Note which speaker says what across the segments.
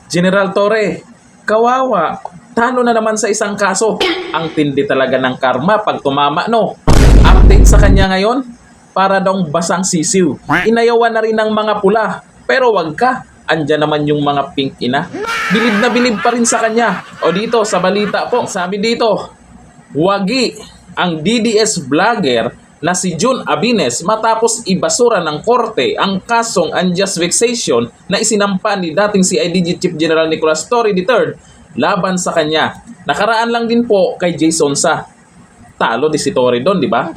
Speaker 1: General Torre, kawawa. Talo na naman sa isang kaso. Ang tindi talaga ng karma pag tumama, no? Update sa kanya ngayon, para daw basang sisiw. Inayawan na rin ng mga pula. Pero wag ka, andyan naman yung mga pink ina. Bilib na bilib pa rin sa kanya. O dito, sa balita po, sabi dito, wagi ang DDS vlogger na si Jun Abines matapos ibasura ng korte ang kasong unjust vexation na isinampa ni dating CIDG Chief General Nicolas Torre III laban sa kanya. Nakaraan lang din po kay Jason Sa. Talo di si Torre doon, di ba?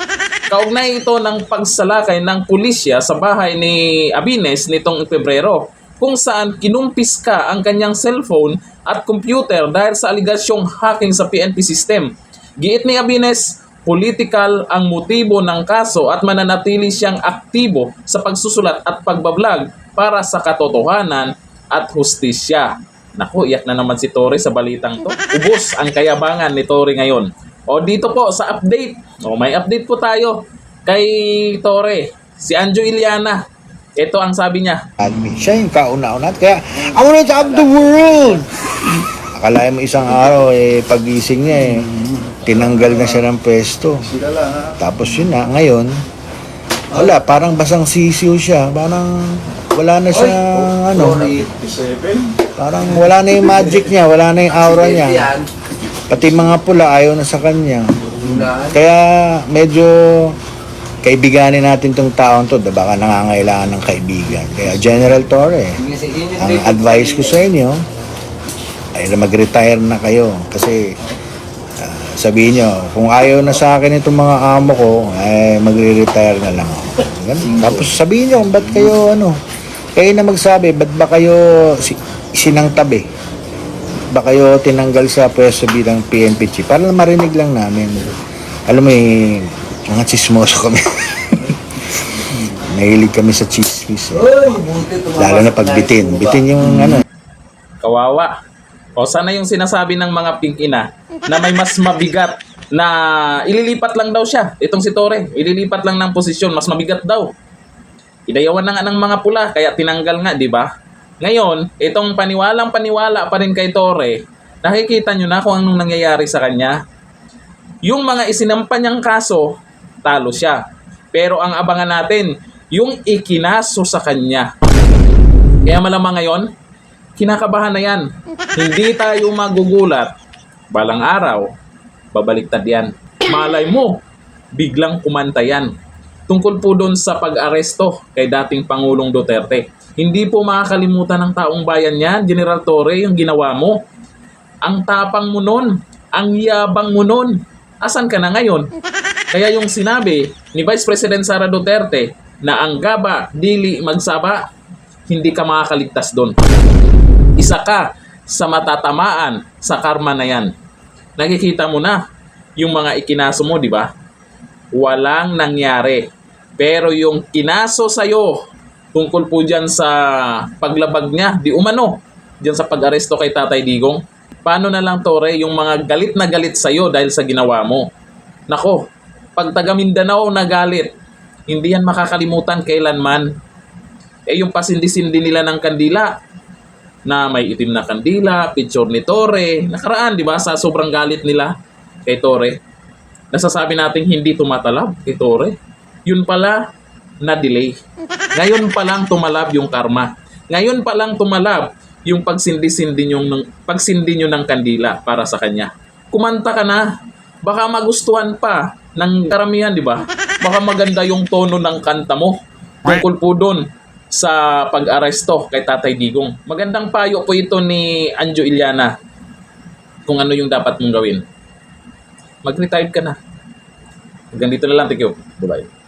Speaker 1: Kaugnay ito ng pagsalakay ng pulisya sa bahay ni Abines nitong Pebrero, kung saan kinumpiska ang kanyang cellphone at computer dahil sa aligasyong hacking sa PNP system. Giit ni Abines, political ang motibo ng kaso at mananatili siyang aktibo sa pagsusulat at pagbablog para sa katotohanan at hustisya. Naku, iyak na naman si Torre sa balitang to. Ubos ang kayabangan ni Torre ngayon. O dito po sa update. O may update po tayo kay Torre. Si Anjo Iliana. Ito ang sabi niya.
Speaker 2: Siya yung kauna-una. Kaya, I want to have the world! Akalain mo isang araw, pagising niya, tinanggal na siya ng pwesto. Tapos yun na, ngayon, wala, parang basang sisiw siya. Parang wala na siya, parang wala na yung magic niya, wala na yung aura niya. Pati mga pula, ayaw na sa kanya. Kaya medyo kaibiganin natin tong taon to, baka nangangailangan ng kaibigan. Kaya General Torre, ang advice ko sa inyo ay mag-retire na kayo. Kasi sabihin nyo, kung ayaw na sa akin itong mga amo ko, ay magre-retire na lang ako. Tapos sabihin nyo, ba't kayo kayo na magsabi, ba't ba kayo sinangtabi? Ba kayo tinanggal sa pwesto bilang PNP chief? Para marinig lang namin. Alam mo mga chismoso kami. Nahilig kami sa chismis. Lalo na pag bitin. Bitin yung
Speaker 1: Kawawa. O sana yung sinasabi ng mga pink ina na may mas mabigat na ililipat lang daw siya. Itong si Torre, ililipat lang ng posisyon, mas mabigat daw. Inayawan na nga ng mga pula, kaya tinanggal nga, di ba? Ngayon, itong paniwalang-paniwala pa rin kay Torre, nakikita nyo na kung anong nangyayari sa kanya. Yung mga isinampa niyang kaso, talo siya. Pero ang abangan natin, yung ikinaso sa kanya. Kaya malamang ngayon, kinakabahan na yan. Hindi tayo magugulat. Balang araw, babaliktad yan. Malay mo, biglang kumanta yan. Tungkol po doon sa pag-aresto kay dating Pangulong Duterte. Hindi po makakalimutan ng taong bayan yan, General Torre, yung ginawa mo. Ang tapang mo nun, ang yabang mo nun. Asan ka na ngayon? Kaya yung sinabi ni Vice President Sara Duterte na ang gaba, dili magsaba, hindi ka makakaligtas doon. Isa ka sa matatamaan sa karma na yan. Nakikita mo na yung mga ikinaso mo, di ba? Walang nangyari. Pero yung kinaso sa'yo, tungkol po dyan sa paglabag niya, di umano, dyan sa pag-aresto kay Tatay Digong, paano na lang, Torre, yung mga galit na galit sa'yo dahil sa ginawa mo? Nako, pag taga Mindanao na galit, hindi yan makakalimutan kailanman. Yung pasindi-sindi nila ng kandila, na may itim na kandila, picture ni Torre, nakaraan, di ba, sa sobrang galit nila kay Torre, nasasabi natin hindi tumatalab kay Torre. Yun pala, na-delay. Ngayon pa lang tumalab yung karma. Ngayon pa lang tumalab yung pagsindi nyo ng kandila para sa kanya. Kumanta ka na, baka magustuhan pa ng karamihan, di ba? Baka maganda yung tono ng kanta mo. Tungkol po doon sa pag-aresto kay Tatay Digong. Magandang payo po ito ni Anjo Iliana kung ano yung dapat mong gawin. Mag-retired ka na. Hanggang dito na lang. Thank you. Bye-bye.